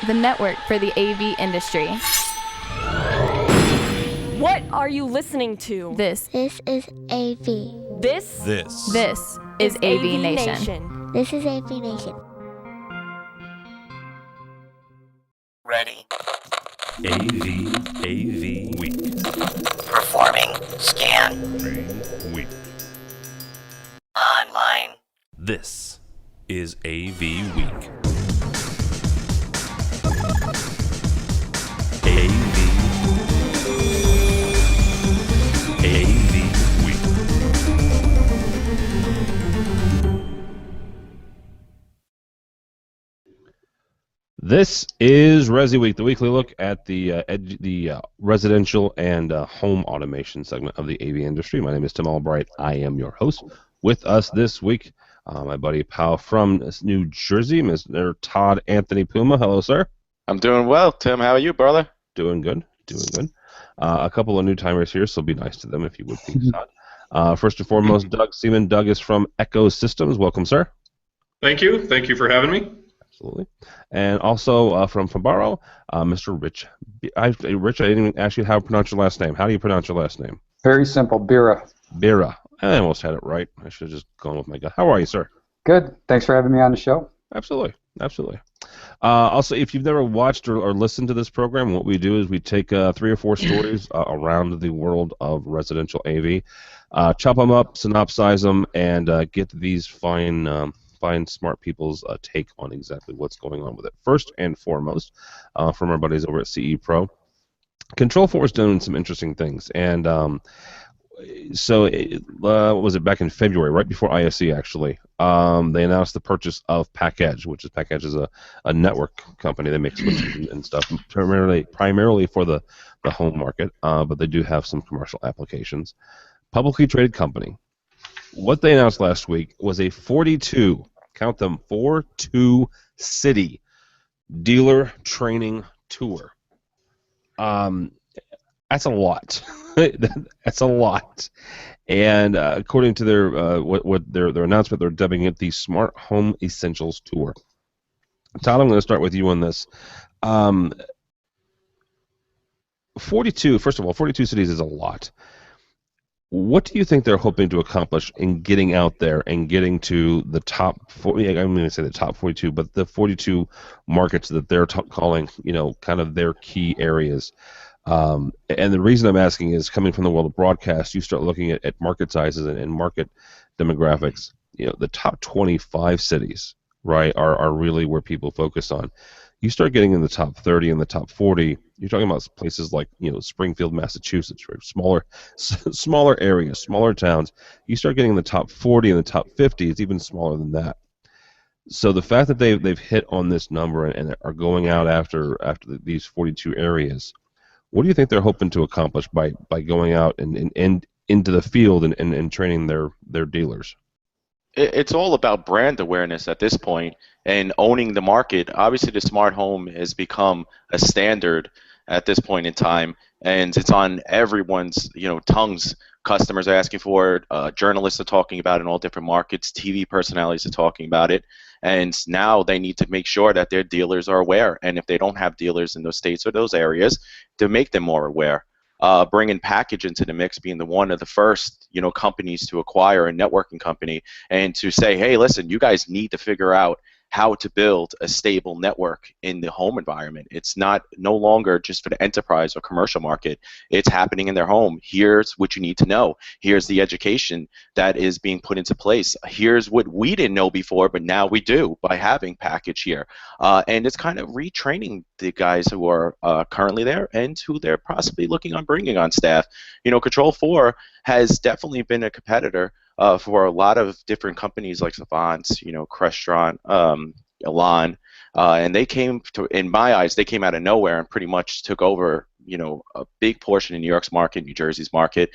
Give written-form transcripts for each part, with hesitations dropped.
the network for the AV industry. What are you listening to? This is AV. This is AV Nation. This is AV Nation. Ready. AV Week. Performing scan. Week. Online. This is AV Week. AV Week. This is ResiWeek, the weekly look at the residential and home automation segment of the AV industry. My name is Tim Albright. I am your host. With us this week, my buddy pal from New Jersey, Mr. Todd Anthony Puma. Hello, sir. I'm doing well, Tim. How are you, brother? Doing good. A couple of new timers here, so be nice to them if you would, please, Todd. First and foremost, Doug Seaman. Doug is from Echo Systems. Welcome, sir. Thank you. Thank you for having me. Absolutely. And also from Fabaro, Mr. Rich. Rich, I didn't even ask you how to pronounce your last name. How do you pronounce your last name? Very simple, Bira. Bira. I almost had it right. I should have just gone with my gut. How are you, sir? Good. Thanks for having me on the show. Absolutely. Also, if you've never watched or listened to this program, what we do is we take 3 or 4 stories around the world of residential AV, chop them up, synopsize them, and get these fine smart people's take on exactly what's going on with it. First and foremost, from our buddies over at CE Pro, Control4 is doing some interesting things, and what was it, back in February, right before ISE actually, they announced the purchase of PackEdge, which is PackEdge is a network company. They make switches and stuff, primarily for the home market, but they do have some commercial applications. Publicly traded company. What they announced last week was a 42, count them, 42 city dealer training tour. That's a lot. That's a lot. And according to their announcement, they're dubbing it the Smart Home Essentials Tour. Todd, I'm going to start with you on this. 42. First of all, 42 cities is a lot. What do you think they're hoping to accomplish in getting out there and getting to the top 40? I'm going to say the top 42, but the 42 markets that they're calling, kind of their key areas. And the reason I'm asking is, coming from the world of broadcast, you start looking at market sizes and market demographics. The top 25 cities, right, are really where people focus on. You start getting in the top 30 and the top 40, you're talking about places like Springfield, Massachusetts, right? Smaller areas, smaller towns. You start getting in the top 40 and the top 50, it's even smaller than that. So the fact that they've hit on this number and are going out after these 42 areas, what do you think they're hoping to accomplish by going out and into the field and training their dealers? It's all about brand awareness at this point and owning the market. Obviously, the smart home has become a standard at this point in time, and it's on everyone's tongues. Customers are asking for it. Journalists are talking about it in all different markets. TV personalities are talking about it. And now they need to make sure that their dealers are aware. And if they don't have dealers in those states or those areas, to make them more aware. Bringing PackEdge into the mix, being one of the first companies to acquire a networking company, and to say, hey, listen, you guys need to figure out how to build a stable network in the home environment. It's no longer just for the enterprise or commercial market. It's happening in their home. Here's what you need to know. Here's the education that is being put into place. Here's what we didn't know before, but now we do by having PackEdge here. And it's kind of retraining the guys who are currently there and who they're possibly looking on bringing on staff. Control4 has definitely been a competitor for a lot of different companies like Savant, Crestron, Elan, and they came to, in my eyes, they came out of nowhere and pretty much took over, a big portion of New York's market, New Jersey's market.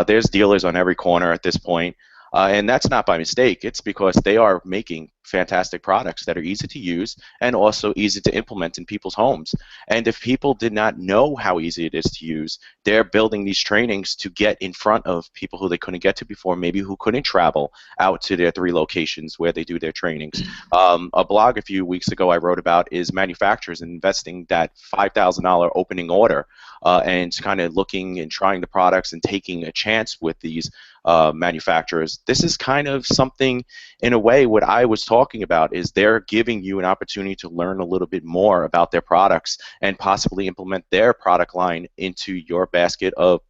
There's dealers on every corner at this point. And that's not by mistake. It's because they are making fantastic products that are easy to use and also easy to implement in people's homes. And if people did not know how easy it is to use, they're building these trainings to get in front of people who they couldn't get to before, maybe who couldn't travel out to their 3 locations where they do their trainings. A blog a few weeks ago I wrote about is manufacturers investing that $5,000 opening order and kind of looking and trying the products and taking a chance with these manufacturers. This is kind of something, in a way, what I was talking about is they're giving you an opportunity to learn a little bit more about their products and possibly implement their product line into your basket of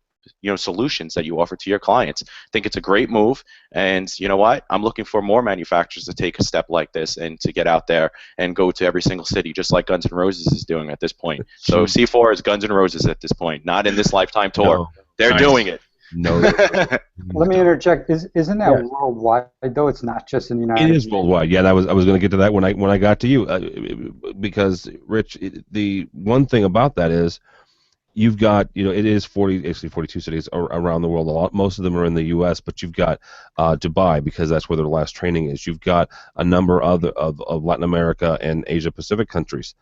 solutions that you offer to your clients. I think it's a great move, and you know what? I'm looking for more manufacturers to take a step like this and to get out there and go to every single city, just like Guns N' Roses is doing at this point. So C4 is Guns N' Roses at this point, not in this lifetime tour. No. They're doing it. No. Let me interject. Isn't that worldwide though? It's not just in the United States. It is worldwide. Yeah, I was going to get to that when I got to you, because Rich, the one thing about that is you've got, it is 42 cities around the world. Most of them are in the U.S., but you've got Dubai, because that's where their last training is. You've got a number of Latin America and Asia Pacific countries.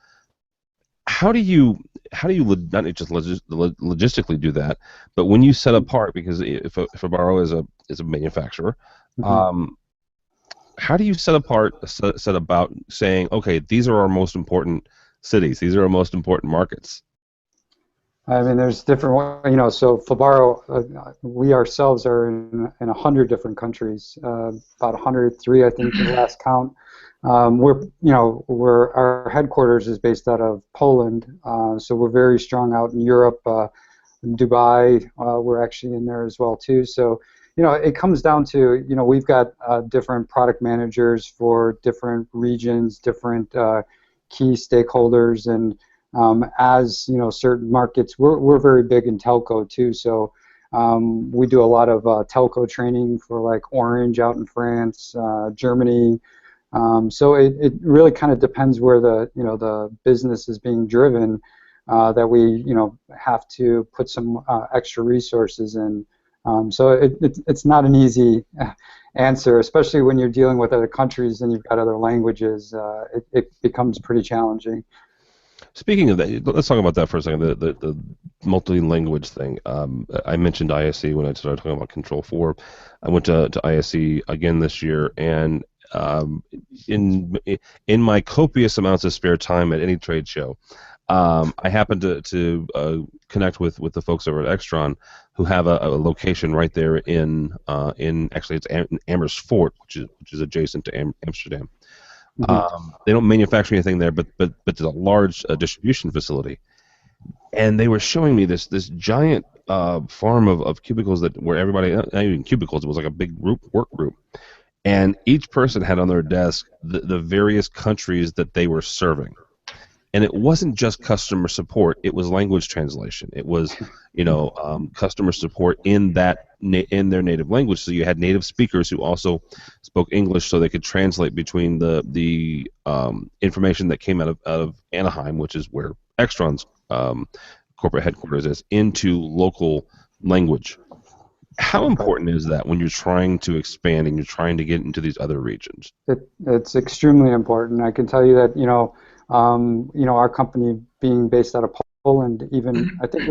How do you not just logistically do that, but when you set apart, because if Fabaro is a manufacturer, how do you set about saying, okay, these are our most important cities, these are our most important markets? I mean, there's different, so Fabaro, we ourselves are in 100 different countries, about 103, I think, the last count. Our headquarters is based out of Poland, so we're very strong out in Europe. Dubai, we're actually in there as well too. So, it comes down to, we've got different product managers for different regions, different key stakeholders, and as certain markets, we're very big in telco too. So we do a lot of telco training for like Orange out in France, Germany. So it really kind of depends where the business is being driven, that we have to put some extra resources in. So it's not an easy answer, especially when you're dealing with other countries and you've got other languages. It becomes pretty challenging. Speaking of that, let's talk about that for a second. The multi-language thing. I mentioned ISE when I started talking about Control 4. I went to ISE again this year, and in my copious amounts of spare time at any trade show, I happened to connect with the folks over at Extron, who have a location right there in actually it's in Amersfoort, which is adjacent to Amsterdam. They don't manufacture anything there, but there's a large distribution facility, and they were showing me this giant farm of cubicles where everybody, not even cubicles, it was like a big work group, and each person had on their desk the various countries that they were serving. And it wasn't just customer support; it was language translation. It was, customer support in their native language. So you had native speakers who also spoke English, so they could translate between the information that came out of Anaheim, which is where Extron's corporate headquarters is, into local language. How important is that when you're trying to expand and you're trying to get into these other regions? It's extremely important. I can tell you that our company being based out of Poland, even I think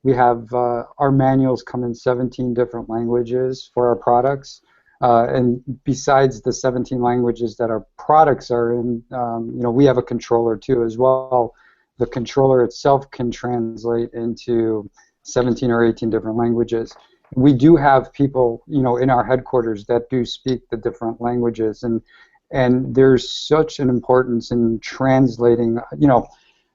we have our manuals come in 17 different languages for our products, and besides the 17 languages that our products are in, we have a controller too as well. The controller itself can translate into 17 or 18 different languages. We do have people, in our headquarters that do speak the different languages, and there's such an importance in translating,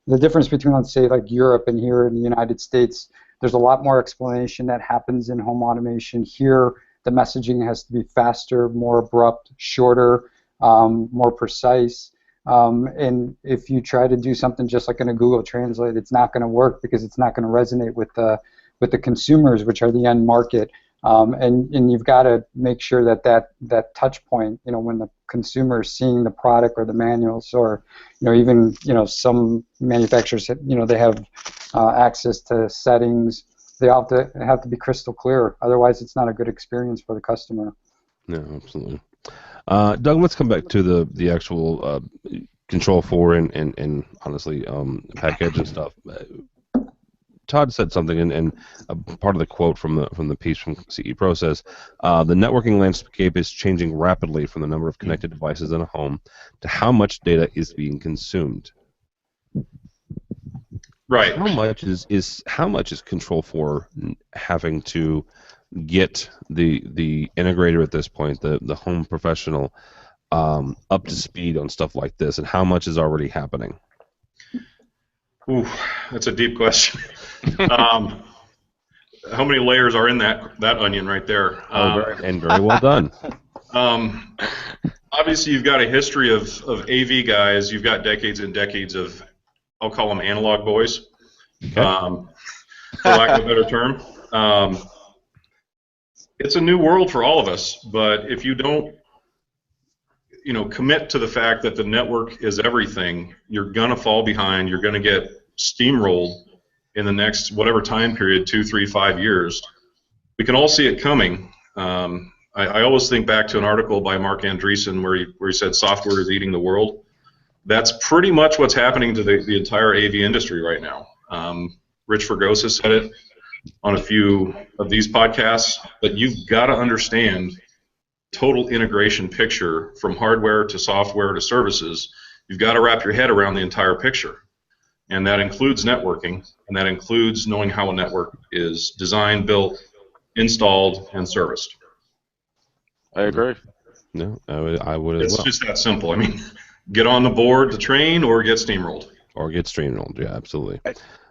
the difference between, let's say, like Europe and here in the United States. There's a lot more explanation that happens in home automation. Here, the messaging has to be faster, more abrupt, shorter, more precise. And if you try to do something just like in a Google Translate, it's not going to work because it's not going to resonate with the consumers, which are the end market. And you've got to make sure that touch point, when the consumer is seeing the product or the manuals, or even some manufacturers, they have access to settings. They have to be crystal clear. Otherwise, it's not a good experience for the customer. No, absolutely. Doug, let's come back to the actual Control 4 and honestly package and stuff. Todd said something, and part of the quote from the piece from CE Pro says, the networking landscape is changing rapidly from the number of connected devices in a home to how much data is being consumed. Right. How much is Control 4 having to get the integrator at this point, the home professional, up to speed on stuff like this, and how much is already happening? Ooh, that's a deep question. How many layers are in that onion right there? Very well done. Obviously, you've got a history of AV guys. You've got decades and decades of, I'll call them analog boys, Okay. for lack of a better term. It's a new world for all of us, but if you don't, commit to the fact that the network is everything, you're gonna fall behind. You're gonna get steamrolled in the next whatever time period, 2, 3, 5 years. We can all see it coming. I always think back to an article by Mark Andreessen where he said software is eating the world. That's pretty much what's happening to the entire AV industry right now. Rich Fergosa said it on a few of these podcasts, but you've got to understand total integration picture from hardware to software to services. You've got to wrap your head around the entire picture, and that includes networking, and that includes knowing how a network is designed, built, installed, and serviced. I agree. No, I would as It's well. just that simple. I mean, get on the board, the train, or get steamrolled. Or get streamrolled, yeah, absolutely.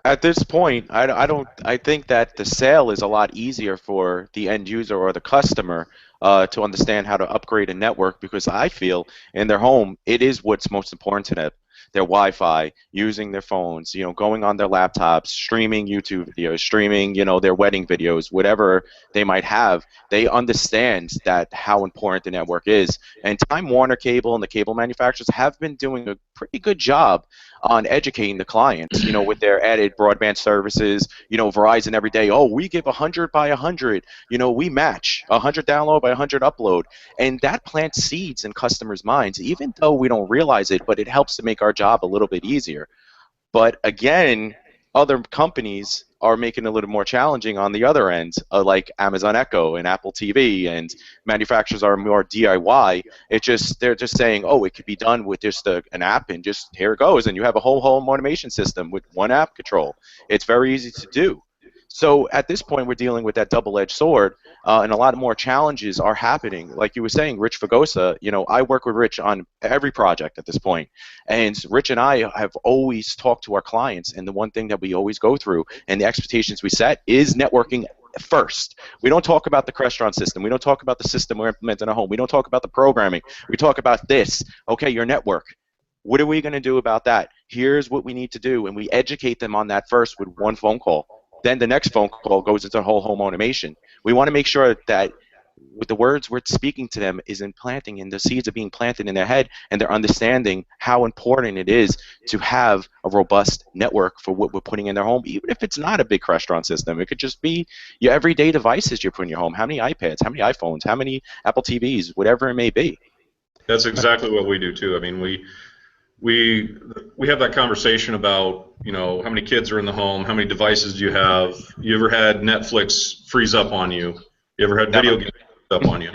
At this point, I think that the sale is a lot easier for the end user or the customer to understand how to upgrade a network, because I feel in their home it is what's most important to them. Their Wi-Fi, using their phones, going on their laptops, streaming YouTube videos, streaming, their wedding videos, whatever they might have. They understand that how important the network is. And Time Warner Cable and the cable manufacturers have been doing a pretty good job on educating the clients, with their added broadband services. Verizon every day, oh, we give 100 by 100, we match 100 download by 100 upload. And that plants seeds in customers' minds, even though we don't realize it, but it helps to make our job a little bit easier. But again, other companies are making it a little more challenging on the other end, like Amazon Echo and Apple TV, and manufacturers are more DIY. They're just saying, oh, it could be done with just an app, and just here it goes, and you have a whole home automation system with one app control. It's very easy to do. So at this point, we're dealing with that double-edged sword, and a lot more challenges are happening. Like you were saying, Rich Fergosa, I work with Rich on every project at this point, and Rich and I have always talked to our clients, and the one thing that we always go through and the expectations we set is networking first. We don't talk about the Crestron system. We don't talk about the system we're implementing in a home. We don't talk about the programming. We talk about this. Okay, your network. What are we going to do about that? Here's what we need to do, and we educate them on that first with one phone call. Then the next phone call goes into whole home automation. We want to make sure that with the words we're speaking to them is implanting, and the seeds are being planted in their head, and they're understanding how important it is to have a robust network for what we're putting in their home, even if it's not a big restaurant system. It could just be your everyday devices you're putting in your home. How many iPads, how many iPhones, how many Apple TVs, whatever it may be. That's exactly what we do too. I mean, we have that conversation about, how many kids are in the home, how many devices do you have. You ever had Netflix freeze up on you? You ever had video games freeze up on you?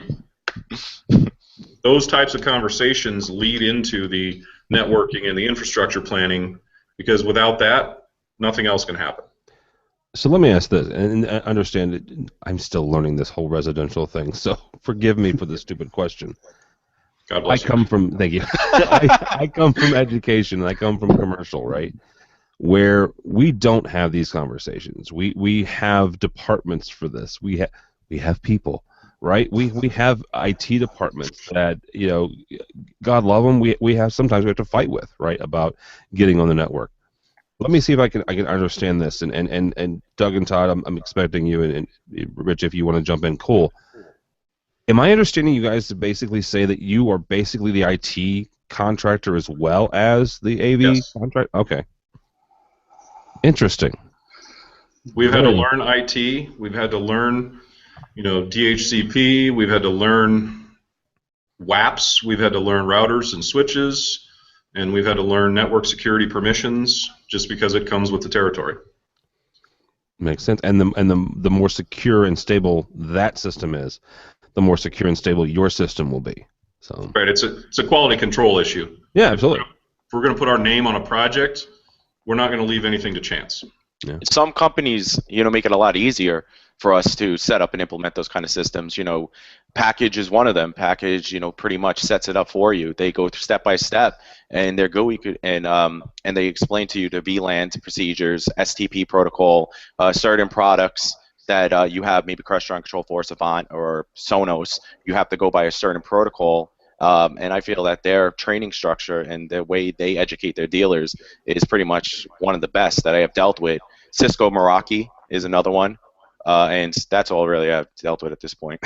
Those types of conversations lead into the networking and the infrastructure planning, because without that, nothing else can happen. So let me ask this, and understand that I'm still learning this whole residential thing, so forgive me for the stupid question. God bless you. Thank you. I come from education, and I come from commercial, right? Where we don't have these conversations. We have departments for this. We have people, right? We have IT departments that, God love them. Sometimes we have to fight with, right, about getting on the network. Let me see if I can understand this. And Doug and Todd, I'm expecting you, and Rich, if you want to jump in, cool. Am I understanding you guys to basically say that you are basically the IT contractor as well as the AV contractor? Okay. Interesting. We've had to learn IT. We've had to learn, DHCP. We've had to learn WAPs. We've had to learn routers and switches, and we've had to learn network security permissions just because it comes with the territory. Makes sense. And the more secure and stable that system is, the more secure and stable your system will be. So right, it's a quality control issue. Yeah, absolutely. If we're going to put our name on a project, we're not going to leave anything to chance. Yeah. Some companies, make it a lot easier for us to set up and implement those kind of systems. Package is one of them. Package, pretty much sets it up for you. They go through step by step, and they're GUI and they explain to you the VLAN procedures, STP protocol, certain products that you have, maybe Crestron, Control 4, Savant, or Sonos. You have to go by a certain protocol. And I feel that their training structure and the way they educate their dealers is pretty much one of the best that I have dealt with. Cisco Meraki is another one, and that's all really I've dealt with at this point.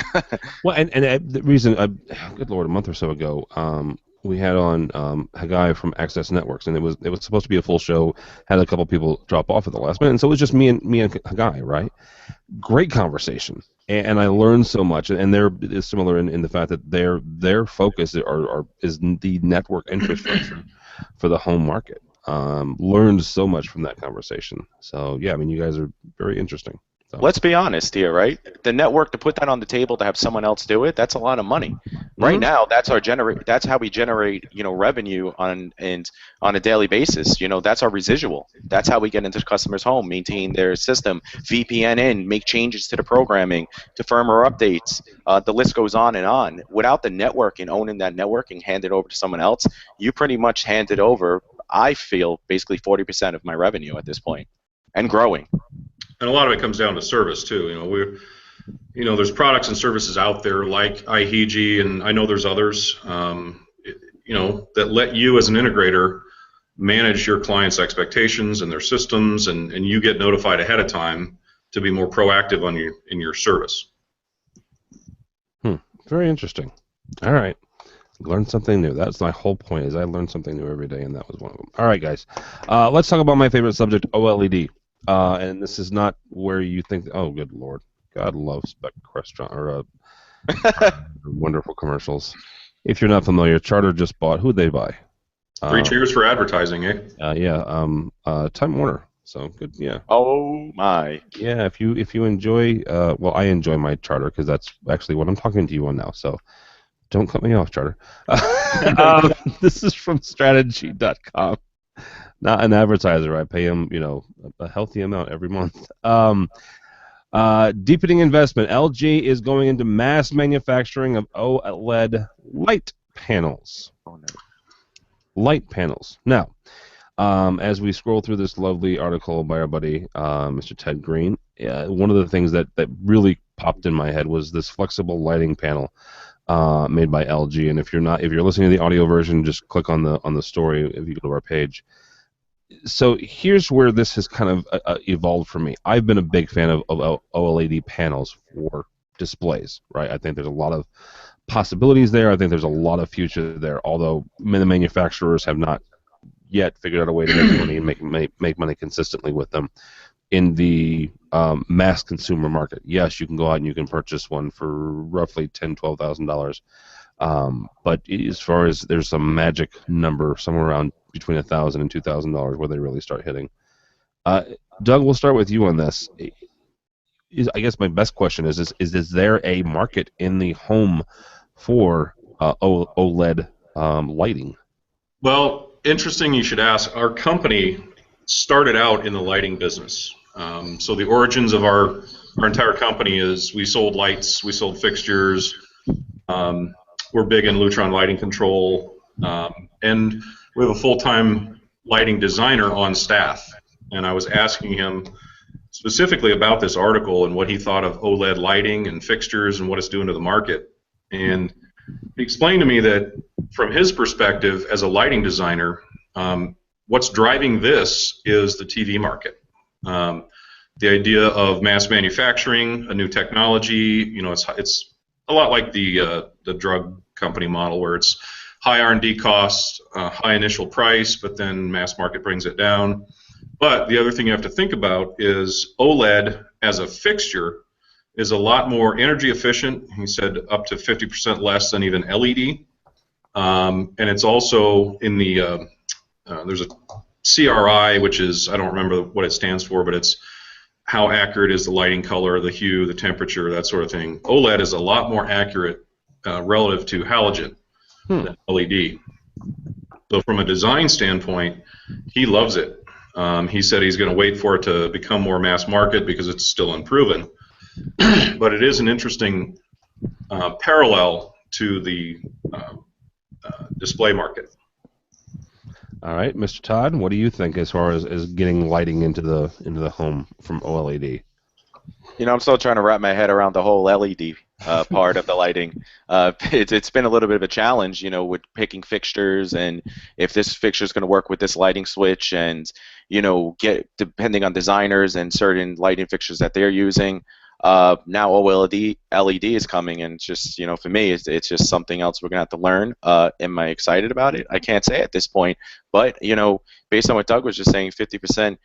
Well, and the reason, good Lord, a month or so ago, we had on a guy from Access Networks, and it was supposed to be a full show. Had a couple people drop off at the last minute, and so it was just me and a guy, right? Great conversation. And I learned so much, and they're similar in the fact that their focus is the network infrastructure for the home market. Learned so much from that conversation. So yeah, you guys are very interesting. So. Let's be honest here, right? The network, to put that on the table to have someone else do it, that's a lot of money. Right now, that's how we generate, revenue on a daily basis. That's our residual. That's how we get into the customer's home, maintain their system, VPN in, make changes to the programming, to firmware updates. The list goes on and on. Without the network and owning that network and hand it over to someone else, you pretty much handed over, I feel, basically 40% of my revenue at this point, and growing. And a lot of it comes down to service too. There's products and services out there like iHeG, and I know there's others, that let you as an integrator manage your clients' expectations and their systems, and you get notified ahead of time to be more proactive in your service. Very interesting. All right. Learn something new. That's my whole point, is I learn something new every day, and that was one of them. All right, guys. Let's talk about my favorite subject, OLED. And this is not where you think, oh, good Lord. God loves Crestron, or wonderful commercials. If you're not familiar, Charter just bought, who'd they buy? 3 cheers for advertising, eh? Time Warner. So good, yeah. Oh my. Yeah, if you enjoy, well, I enjoy my Charter because that's actually what I'm talking to you on now. So don't cut me off, Charter. This is from strategy.com. Not an advertiser. I pay him, a healthy amount every month. Deepening investment. LG is going into mass manufacturing of OLED light panels. Oh, no. Light panels. Now, as we scroll through this lovely article by our buddy, Mr. Ted Green, one of the things that really popped in my head was this flexible lighting panel made by LG. And if you're listening to the audio version, just click on the story if you go to our page. So here's where this has kind of evolved for me. I've been a big fan of OLED panels for displays, right? I think there's a lot of possibilities there. I think there's a lot of future there, although the manufacturers have not yet figured out a way to make money and make money consistently with them in the mass consumer market. Yes, you can go out and you can purchase one for roughly $10,000, $12,000. But as far as there's some magic number somewhere around between $1,000 and $2,000 where they really start hitting. Doug, we'll start with you on this. I guess my best question is there a market in the home for OLED lighting? Well, interesting you should ask. Our company started out in the lighting business. So the origins of our entire company is we sold lights, we sold fixtures. We're big in Lutron lighting control, and we have a full-time lighting designer on staff. And I was asking him specifically about this article and what he thought of OLED lighting and fixtures and what it's doing to the market. And he explained to me that from his perspective as a lighting designer, what's driving this is the TV market. The idea of mass manufacturing, a new technology, it's a lot like the drug company model where it's high R&D costs, high initial price, but then mass market brings it down. But the other thing you have to think about is OLED as a fixture is a lot more energy efficient. He said up to 50% less than even LED. And it's also in the, there's a CRI, which is, I don't remember what it stands for, but it's how accurate is the lighting color, the hue, the temperature, that sort of thing. OLED is a lot more accurate relative to halogen than LED. So from a design standpoint, he loves it. He said he's going to wait for it to become more mass market because it's still unproven. But it is an interesting parallel to the display market. All right, Mr. Todd, what do you think as far as getting lighting into the home from OLED? You know, I'm still trying to wrap my head around the whole LED part of the lighting. It's been a little bit of a challenge, you know, with picking fixtures and if this fixture is going to work with this lighting switch, and you know, depending on designers and certain lighting fixtures that they're using. Now OLED is coming, and it's just, you know, for me, it's just something else we're gonna have to learn. Am I excited about it? I can't say at this point, but you know, based on what Doug was just saying, 50%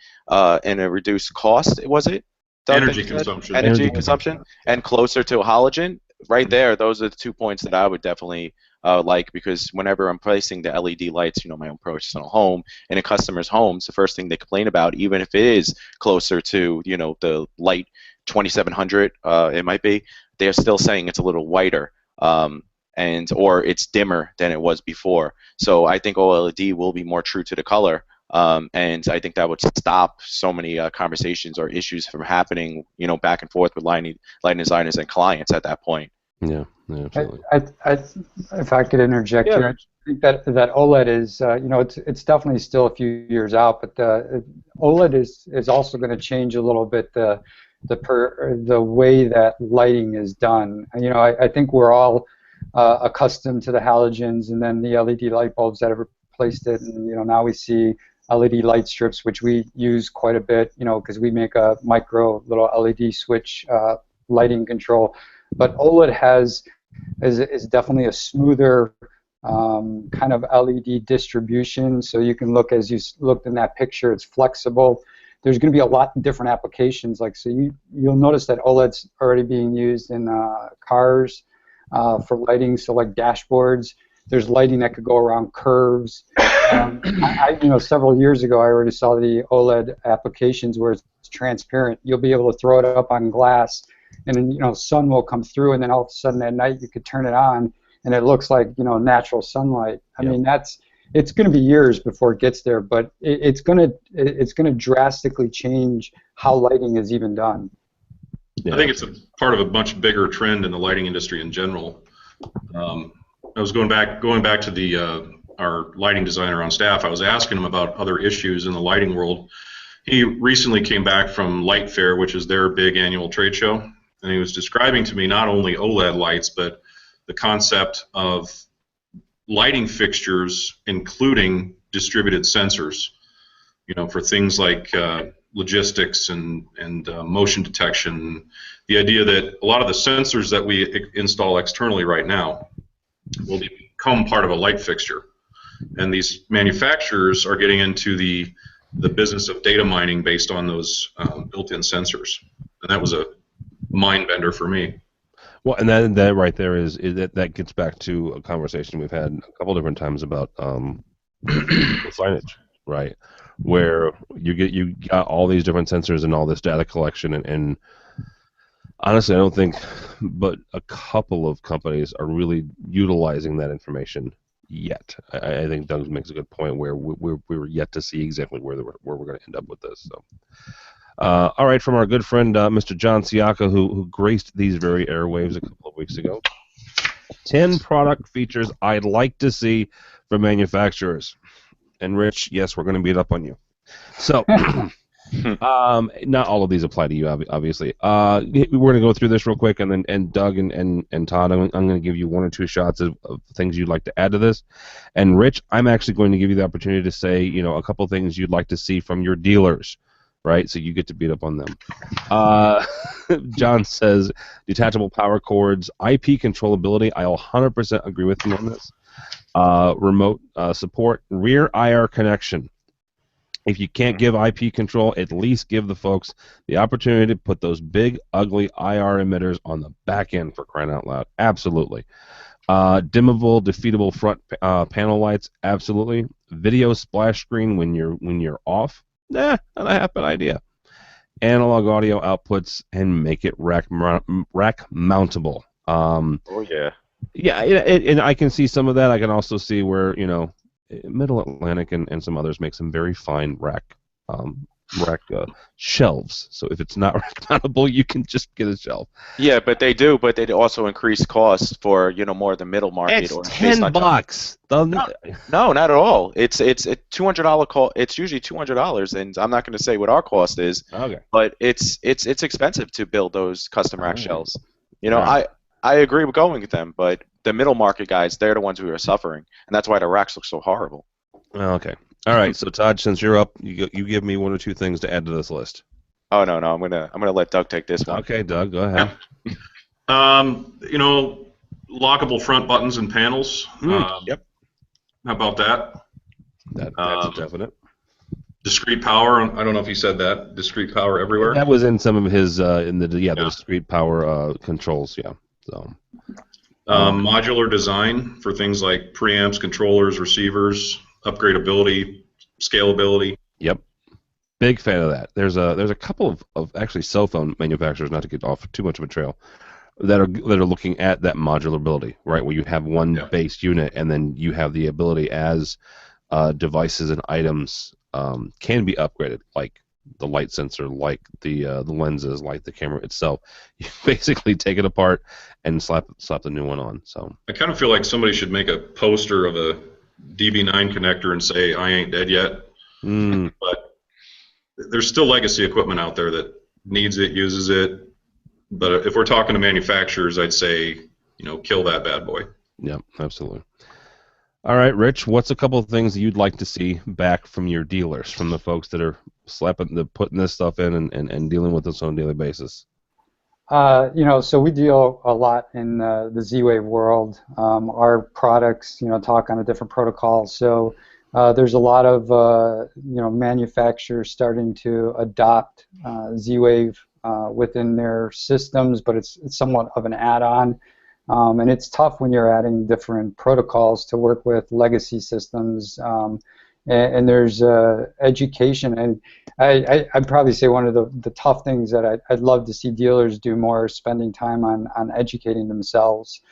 in a reduced cost, was it? Doug, Energy consumption. Energy consumption, and closer to halogen. Right there, those are the 2 points that I would definitely like, because whenever I'm placing the LED lights, you know, my own personal home, in a customer's homes, the first thing they complain about, even if it is closer to, you know, the light 2700, it might be, they're still saying it's a little whiter, or it's dimmer than it was before. So I think OLED will be more true to the color, and I think that would stop so many conversations or issues from happening, you know, back and forth with lighting designers and clients at that point. Yeah, absolutely. If I could interject here, I think that OLED is, you know, it's definitely still a few years out, but OLED is also going to change a little bit the way that lighting is done. You know, I think we're all accustomed to the halogens and then the LED light bulbs that have replaced it, and you know, now we see LED light strips, which we use quite a bit, you know, because we make a micro little LED switch lighting control. But OLED is definitely a smoother kind of LED distribution. So you can look, as you looked in that picture, it's flexible. There's going to be a lot of different applications. Like, so you'll notice that OLED's already being used in cars for lighting. So like dashboards, there's lighting that could go around curves. You know, several years ago, I already saw the OLED applications where it's transparent. You'll be able to throw it up on glass, and then, you know, sun will come through, and then all of a sudden at night you could turn it on, and it looks like, you know, natural sunlight. I mean, it's going to be years before it gets there, but it's going to drastically change how lighting is even done. I think it's a part of a much bigger trend in the lighting industry in general. I was going back to the our lighting designer on staff. I was asking him about other issues in the lighting world. He recently came back from Light Fair, which is their big annual trade show, and he was describing to me not only OLED lights, but the concept of lighting fixtures including distributed sensors, you know, for things like logistics and motion detection. The idea that a lot of the sensors that we install externally right now will become part of a light fixture, and these manufacturers are getting into the business of data mining based on those built-in sensors, and that was a mind bender for me. Well, and that right there is that gets back to a conversation we've had a couple different times about signage, right? Where you got all these different sensors and all this data collection, and honestly, I don't think but a couple of companies are really utilizing that information yet. I think Doug makes a good point where we're yet to see exactly where we're going to end up with this. So. All right, from our good friend Mr. John Siaka, who graced these very airwaves a couple of weeks ago. 10 product features I'd like to see from manufacturers. And Rich, yes, we're going to beat up on you. So, not all of these apply to you, obviously. We're going to go through this real quick, and then Doug and Todd, I'm going to give you one or two shots of things you'd like to add to this. And Rich, I'm actually going to give you the opportunity to say, you know, a couple of things you'd like to see from your dealers. Right, so you get to beat up on them. John says detachable power cords, IP controllability. I'll 100% agree with him on this. Remote support, rear IR connection. If you can't give IP control, at least give the folks the opportunity to put those big, ugly IR emitters on the back end, for crying out loud. Absolutely. Dimmable, defeatable front panel lights. Absolutely. Video splash screen when you're off. Not a half bad idea. Analog audio outputs and make it rack mountable. Oh yeah. Yeah, and I can see some of that. I can also see where Middle Atlantic and some others make some very fine rack shelves. So if it's not rack mountable, you can just get a shelf. Yeah, but they do. But they also increase costs for more the middle market. It's or $10. No, not at all. It's $200 cost. It's usually $200, and I'm not going to say what our cost is. Okay. But it's expensive to build those custom rack shelves. Right. I agree with going with them, but the middle market guys, they're the ones who are suffering, and that's why the racks look so horrible. Okay. All right. So Todd, since you're up, you give me one or two things to add to this list. Oh no, I'm gonna let Doug take this one. Okay, Doug, go ahead. Lockable front buttons and panels. Yep. How about that? That's definite. Discrete power. I don't know if he said that. Discrete power everywhere. That was in some of his the discrete power controls. Yeah. So. Modular design for things like preamps, controllers, receivers, upgradability, scalability. Yep. Big fan of that. There's a couple of actually cell phone manufacturers, not to get off too much of a trail, that are looking at that modularability, right? Where you have one base unit and then you have the ability as devices and items can be upgraded, like the light sensor, like the lenses, like the camera itself. You basically take it apart and slap the new one on. So I kind of feel like somebody should make a poster of a DB9 connector and say, "I ain't dead yet." But there's still legacy equipment out there that needs it, uses it. But if we're talking to manufacturers, I'd say, kill that bad boy. Yeah, absolutely. All right, Rich, what's a couple of things you'd like to see back from your dealers, from the folks that are putting this stuff in and dealing with this on a daily basis? So we deal a lot in the Z-Wave world. Our products, talk on a different protocol. So there's a lot of, manufacturers starting to adopt Z-Wave within their systems, but it's somewhat of an add-on. And it's tough when you're adding different protocols to work with legacy systems. And there's education, and I'd probably say one of the tough things that I'd love to see dealers do more is spending time on educating themselves.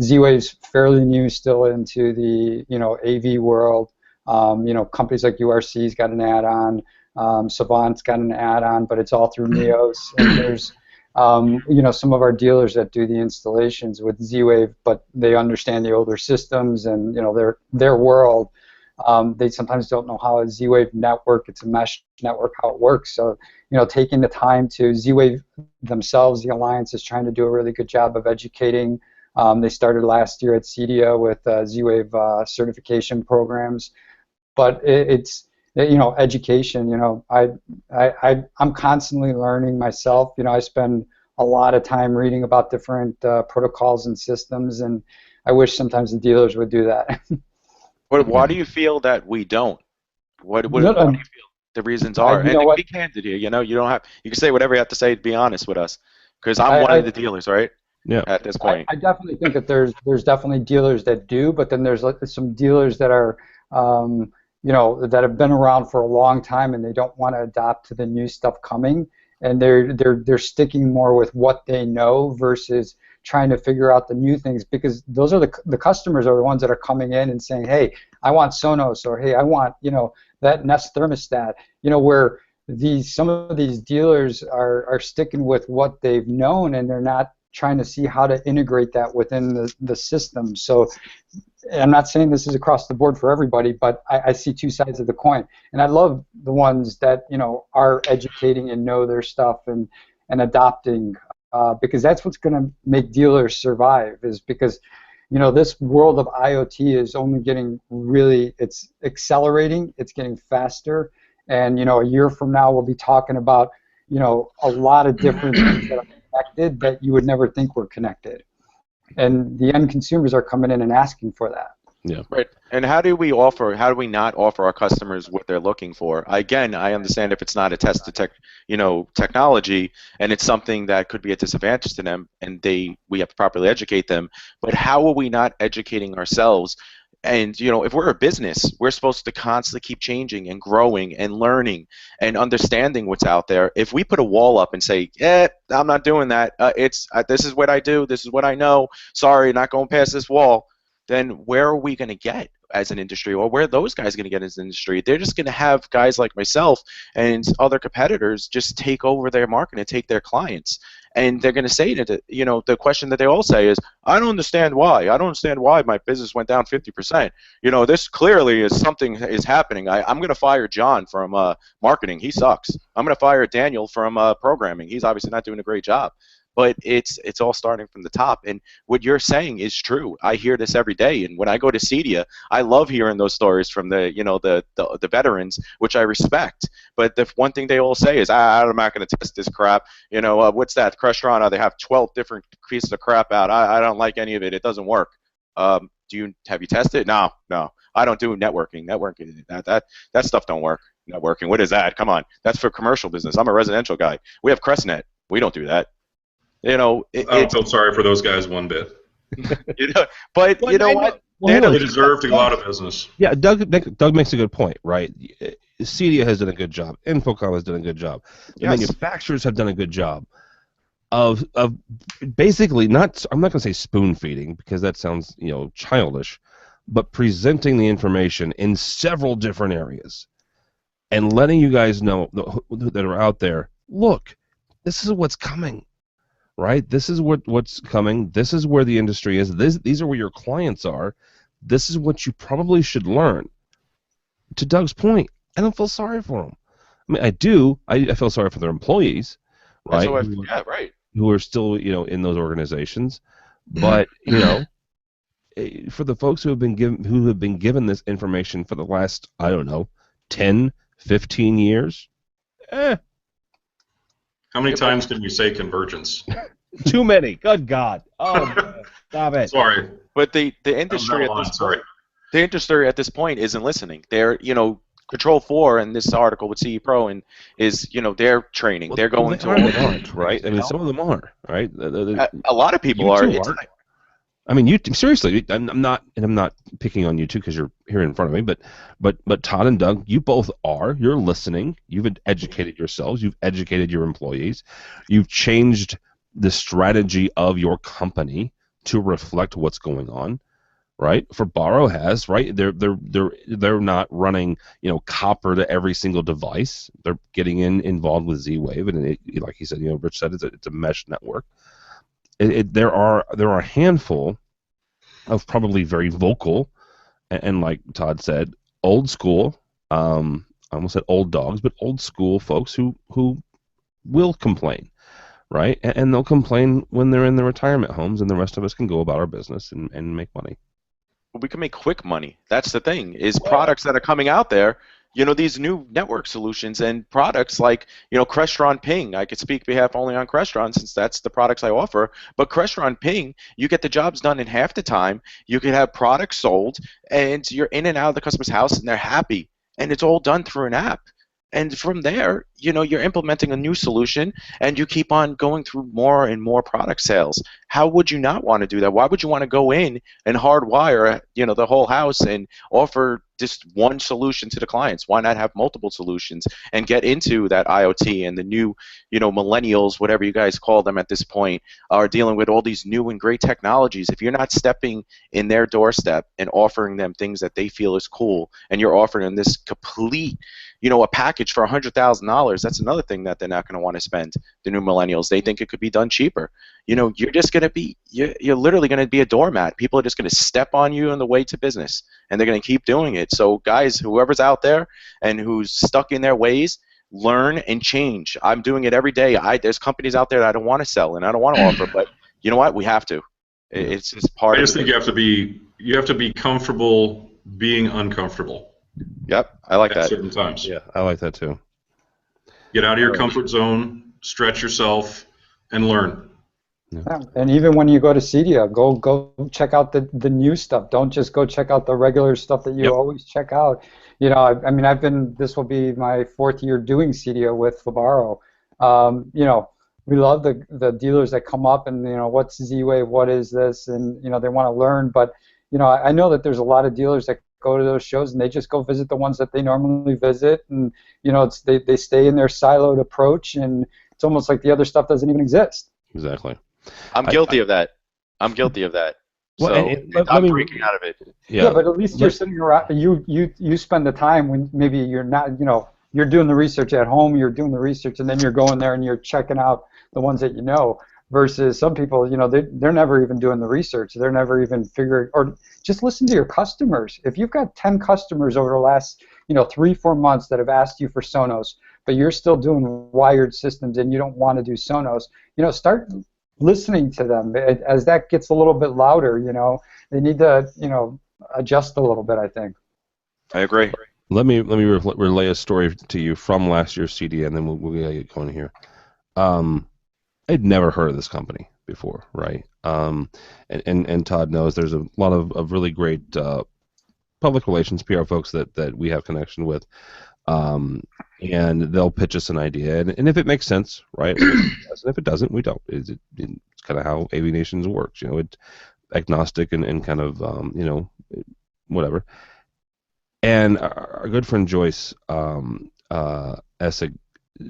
Z-Wave's fairly new still into the AV world. Companies like URC's got an add-on, Savant's got an add-on, but it's all through Neos. And there's some of our dealers that do the installations with Z-Wave, but they understand the older systems and their world. They sometimes don't know how a Z-Wave network, it's a mesh network, how it works. So, taking the time to Z-Wave themselves, the Alliance is trying to do a really good job of educating. They started last year at CEDIA with Z-Wave certification programs. But it's education. I'm constantly learning myself. I spend a lot of time reading about different protocols and systems, and I wish sometimes the dealers would do that. Why do you feel that we don't? What do you feel the reasons are? And be candid here. You don't have. You can say whatever you have to say to be honest with us, because I'm one of the dealers, right? Yeah. At this point, I definitely think that there's definitely dealers that do, but then there's some dealers that are that have been around for a long time and they don't want to adapt to the new stuff coming, and they're sticking more with what they know versus trying to figure out the new things, because those are the customers are the ones that are coming in and saying, hey, I want Sonos, or hey, I want that Nest thermostat, where some of these dealers are sticking with what they've known, and they're not trying to see how to integrate that within the system. So I'm not saying this is across the board for everybody, but I see two sides of the coin, and I love the ones that are educating and know their stuff and adopting, because that's what's going to make dealers survive, is because this world of IoT is only getting it's accelerating, it's getting faster, and a year from now we'll be talking about a lot of different things that are connected that you would never think were connected, and the end consumers are coming in and asking for that. Yeah. Right. And how do we not offer our customers what they're looking for? Again, I understand if it's not a test detect, technology, and it's something that could be a disadvantage to them, and we have to properly educate them. But how are we not educating ourselves? And if we're a business, we're supposed to constantly keep changing and growing and learning and understanding what's out there. If we put a wall up and say, I'm not doing that. This is what I do. This is what I know. Sorry, not going past this wall. Then where are we going to get as an industry, or where are those guys going to get as an industry? They're just going to have guys like myself and other competitors just take over their market and take their clients. And they're going to say that, the question that they all say is, I don't understand why. I don't understand why my business went down 50%. This clearly is something is happening. I'm going to fire John from marketing. He sucks. I'm going to fire Daniel from programming. He's obviously not doing a great job. But it's all starting from the top, and what you're saying is true. I hear this every day, and when I go to CEDIA, I love hearing those stories from the veterans, which I respect. But the one thing they all say is, I'm not going to test this crap. What's that? Crestron? They have 12 different pieces of crap out. I don't like any of it. It doesn't work. Have you tested it? No. I don't do networking. That stuff don't work. Networking. What is that? Come on. That's for commercial business. I'm a residential guy. We have CrestNet. We don't do that. I don't feel sorry for those guys one bit. But you know what? They deserve to go out of business. Yeah, Doug makes a good point, right? CEDIA has done a good job. Infocom has done a good job. The manufacturers have done a good job of basically not. I'm not going to say spoon feeding because that sounds childish, but presenting the information in several different areas and letting you guys know that are out there. Look, this is what's coming. Right? This is what's coming. This is where the industry is. These are where your clients are. This is what you probably should learn. To Doug's point, I don't feel sorry for them. I mean, I do. I feel sorry for their employees, right? Right. Who are still, in those organizations. But, for the folks who have been given this information for the last, 10, 15 years, How many times can we say convergence? Too many. Good God. Oh, stop it. Sorry. But the industry at this point isn't listening. They're Control 4 in this article with CE Pro and is they're training. They're going to aren't, right? I mean, some of them are, right? A lot of people are. I mean, seriously. I'm not picking on you two because you're here in front of me. But Todd and Doug, you both are. You're listening. You've educated yourselves. You've educated your employees. You've changed the strategy of your company to reflect what's going on, right? For Borrow has, right? They're not running copper to every single device. They're getting involved with Z-Wave, and like he said, Rich said it's a mesh network. There are a handful of probably very vocal and like Todd said, old school. I almost said old dogs, but old school folks who will complain, right? And they'll complain when they're in their retirement homes, and the rest of us can go about our business and make money. We can make quick money. That's the thing. Is products that are coming out there. These new network solutions and products like, Crestron Ping. I could speak behalf only on Crestron since that's the products I offer. But Crestron Ping, you get the jobs done in half the time. You can have products sold, and you're in and out of the customer's house, and they're happy. And it's all done through an app. And from there, you're implementing a new solution, and you keep on going through more and more product sales. How would you not want to do that? Why would you want to go in and hardwire, the whole house and offer just one solution to the clients? Why not have multiple solutions and get into that IoT and the new, millennials, whatever you guys call them at this point, are dealing with all these new and great technologies. If you're not stepping in their doorstep and offering them things that they feel is cool, and you're offering them this complete, a package for $100,000, that's another thing that they're not going to want to spend. The new millennials, they think it could be done cheaper. You're just going to be, you're literally going to be a doormat. People are just going to step on you on the way to business, and they're going to keep doing it. So guys, whoever's out there and who's stuck in their ways, learn and change. I'm doing it every day. There's companies out there that I don't want to sell and I don't want to offer, but you know what? We have to. It's just part of it. I just think you have to be comfortable being uncomfortable. Yep, I like that. At certain times. Yeah, I like that too. Get out of your comfort zone, stretch yourself, and learn. Yeah. And even when you go to CEDIA, go check out the new stuff. Don't just go check out the regular stuff that you always check out. I mean, this will be my 4th year doing CEDIA with Fabaro. We love the dealers that come up and, what's Z-Wave, what is this, and, they want to learn. But, I know that there's a lot of dealers that go to those shows and they just go visit the ones that they normally visit, and, they stay in their siloed approach, and it's almost like the other stuff doesn't even exist. Exactly. I'm guilty of that. I'm guilty of that. Well, So I'm breaking out of it. Yeah, but at least you're sitting around. You spend the time when maybe you're not. You're doing the research at home. You're doing the research, and then you're going there and you're checking out the ones that you know. Versus some people, they're never even doing the research. They're never even figuring. Or just listen to your customers. If you've got 10 customers over the last 3-4 months that have asked you for Sonos, but you're still doing wired systems and you don't want to do Sonos, start listening to them. As that gets a little bit louder, they need to, adjust a little bit, I think. I agree. Let me relay a story to you from last year's CD, and then we'll get going here. I'd never heard of this company before, right? And Todd knows there's a lot of really great public relations PR folks that we have connection with. And they'll pitch us an idea, and if it makes sense, right? And if it doesn't, we don't. It's kind of how AV Nations works, it's agnostic and kind of, whatever. And our good friend Joyce Essig,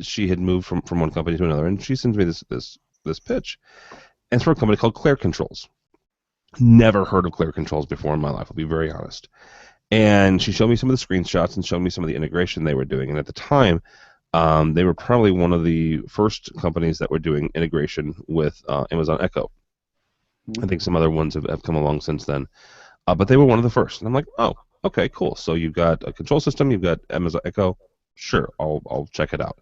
she had moved from one company to another, and she sends me this pitch, and it's for a company called Claire Controls. Never heard of Claire Controls before in my life, I'll be very honest. And she showed me some of the screenshots and showed me some of the integration they were doing. And at the time, they were probably one of the first companies that were doing integration with Amazon Echo. I think some other ones have come along since then. But they were one of the first. And I'm like, oh, okay, cool. So you've got a control system, you've got Amazon Echo. Sure, I'll check it out.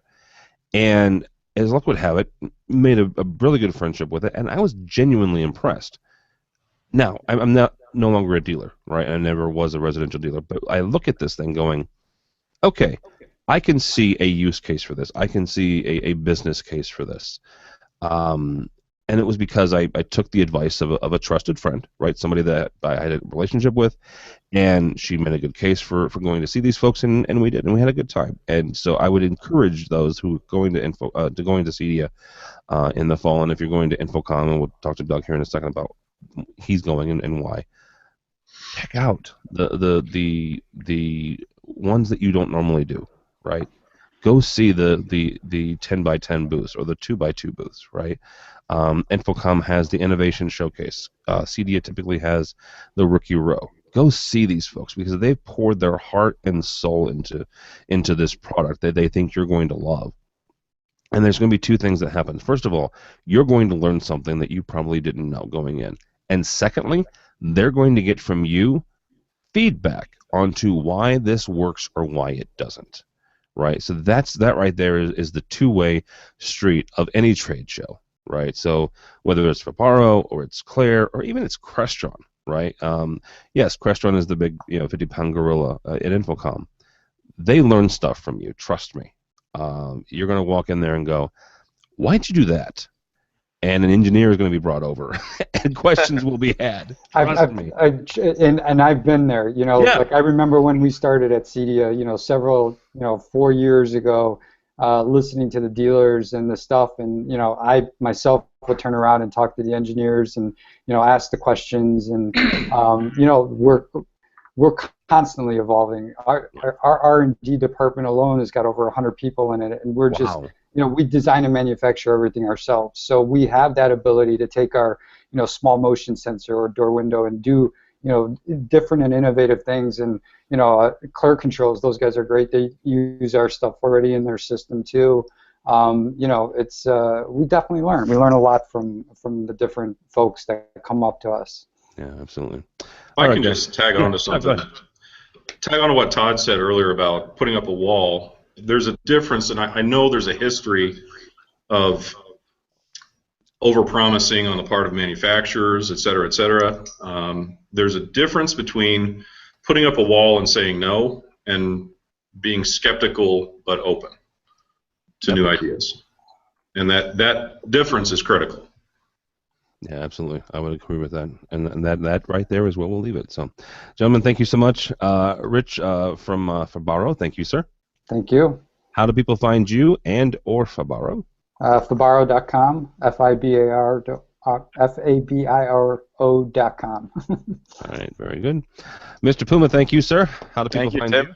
And as luck would have it, made a really good friendship with it. And I was genuinely impressed. Now, I'm no longer a dealer, right? I never was a residential dealer, but I look at this thing going, okay, I can see a use case for this. I can see a business case for this. And it was because I took the advice of a trusted friend, right? Somebody that I had a relationship with, and she made a good case for going to see these folks, and we did, and we had a good time. And so I would encourage those who are going to going to CEDIA in the fall, and if you're going to InfoComm, and we'll talk to Doug here in a second about he's going and why. Check out the ones that you don't normally do, right? Go see the 10 by 10 booths or the 2 by 2 booths, right? InfoComm has the innovation showcase. CEDIA typically has the rookie row. Go see these folks because they've poured their heart and soul into this product that they think you're going to love. And there's going to be two things that happen. First of all, you're going to learn something that you probably didn't know going in. And secondly, they're going to get from you feedback onto why this works or why it doesn't, right? So that right there is the two-way street of any trade show, right? So whether it's Fabaro or it's Claire or even it's Crestron, right? Yes, Crestron is the big 50-pound gorilla at InfoComm. They learn stuff from you, trust me. You're going to walk in there and go, why'd you do that? And an engineer is going to be brought over, and questions will be had. I've been there. Like I remember when we started at CEDIA, several, 4 years ago, listening to the dealers and the stuff, and I myself would turn around and talk to the engineers and ask the questions, and we're constantly evolving. Our R&D department alone has got over 100 people in it, and we're just we design and manufacture everything ourselves. So we have that ability to take our small motion sensor or door window and do different and innovative things. And Claire Controls, those guys are great. They use our stuff already in their system too. It's we definitely learn. We learn a lot from the different folks that come up to us. Yeah, absolutely. I can just tag on to something. Tag on to what Todd said earlier about putting up a wall. There's a difference, and I know there's a history of overpromising on the part of manufacturers, et cetera, et cetera. There's a difference between putting up a wall and saying no and being skeptical but open to new ideas. And that difference is critical. Yeah, absolutely. I would agree with that. And that right there is where we'll leave it. So, gentlemen, thank you so much. Rich from Fabaro, thank you, sir. Thank you. How do people find you and or Fabaro? Fabaro.com, Fabiro.com. All right, very good. Mr. Puma, thank you, sir. How do people Thank you, find Tim. you?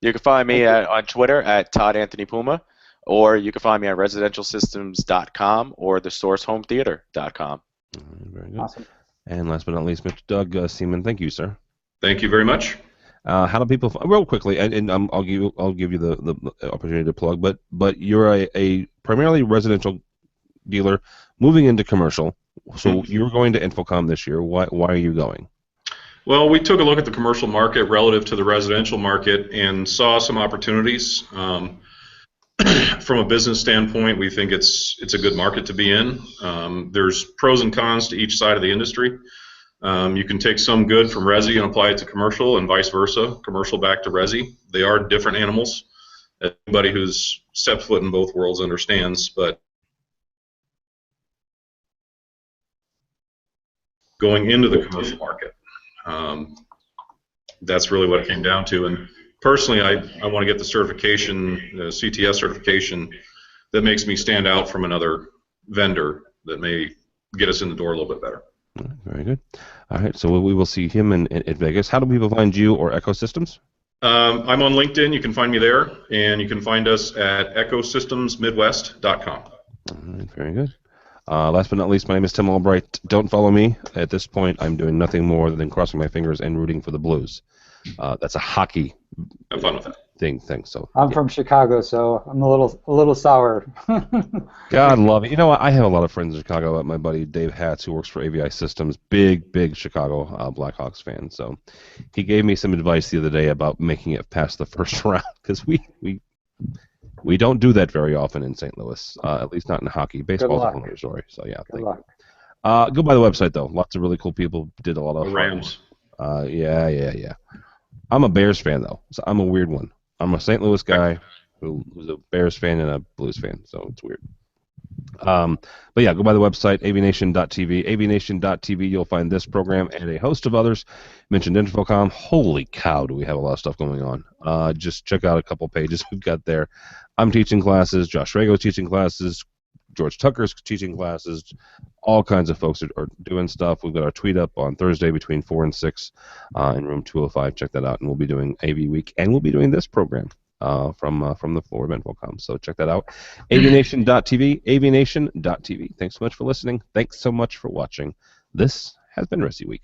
You can find me on Twitter at Todd Anthony Puma, or you can find me at residentialsystems.com or thesourcehometheater.com. All right, very good. Awesome. And last but not least, Mr. Doug Seaman, thank you, sir. Thank you very much. How do people real quickly? And I'll give you the opportunity to plug. But you're a primarily residential dealer moving into commercial. So you're going to Infocom this year. Why are you going? Well, we took a look at the commercial market relative to the residential market and saw some opportunities. From a business standpoint, we think it's a good market to be in. There's pros and cons to each side of the industry. You can take some good from resi and apply it to commercial, and vice versa, commercial back to resi. They are different animals. Anybody who's stepped foot in both worlds understands, but going into the commercial market, that's really what it came down to. And personally, I want to get the certification, the CTS certification, that makes me stand out from another vendor that may get us in the door a little bit better. Very good. All right, so we will see him in Vegas. How do people find you or Ecosystems? I'm on LinkedIn. You can find me there, and you can find us at ecosystemsmidwest.com. All right, very good. Last but not least, my name is Tim Albright. Don't follow me. At this point, I'm doing nothing more than crossing my fingers and rooting for the Blues. That's a hockey Have fun with that. thing. So I'm from Chicago, so I'm a little sour. God love it. You know what? I have a lot of friends in Chicago. My buddy Dave Hatz, who works for AVI Systems, big Chicago Blackhawks fan. So he gave me some advice the other day about making it past the first round, because we don't do that very often in St. Louis, at least not in hockey. Baseball's a different story. So yeah, Good luck. go by the website though. Lots of really cool people did a lot of Rams. Yeah. I'm a Bears fan though, so I'm a weird one. I'm a St. Louis guy who's a Bears fan and a Blues fan, so it's weird. But yeah, go by the website, avnation.tv. avnation.tv, you'll find this program and a host of others. Mentioned Infocom. Holy cow, do we have a lot of stuff going on. Just check out a couple pages we've got there. I'm teaching classes. Josh Rago's teaching classes. George Tucker's teaching classes. All kinds of folks are doing stuff. We've got our tweet up on Thursday between 4 and 6 in room 205. Check that out. And we'll be doing AV Week. And we'll be doing this program from the floor of Infocom. So check that out. avnation.tv. avnation.tv. Thanks so much for listening. Thanks so much for watching. This has been ResiWeek.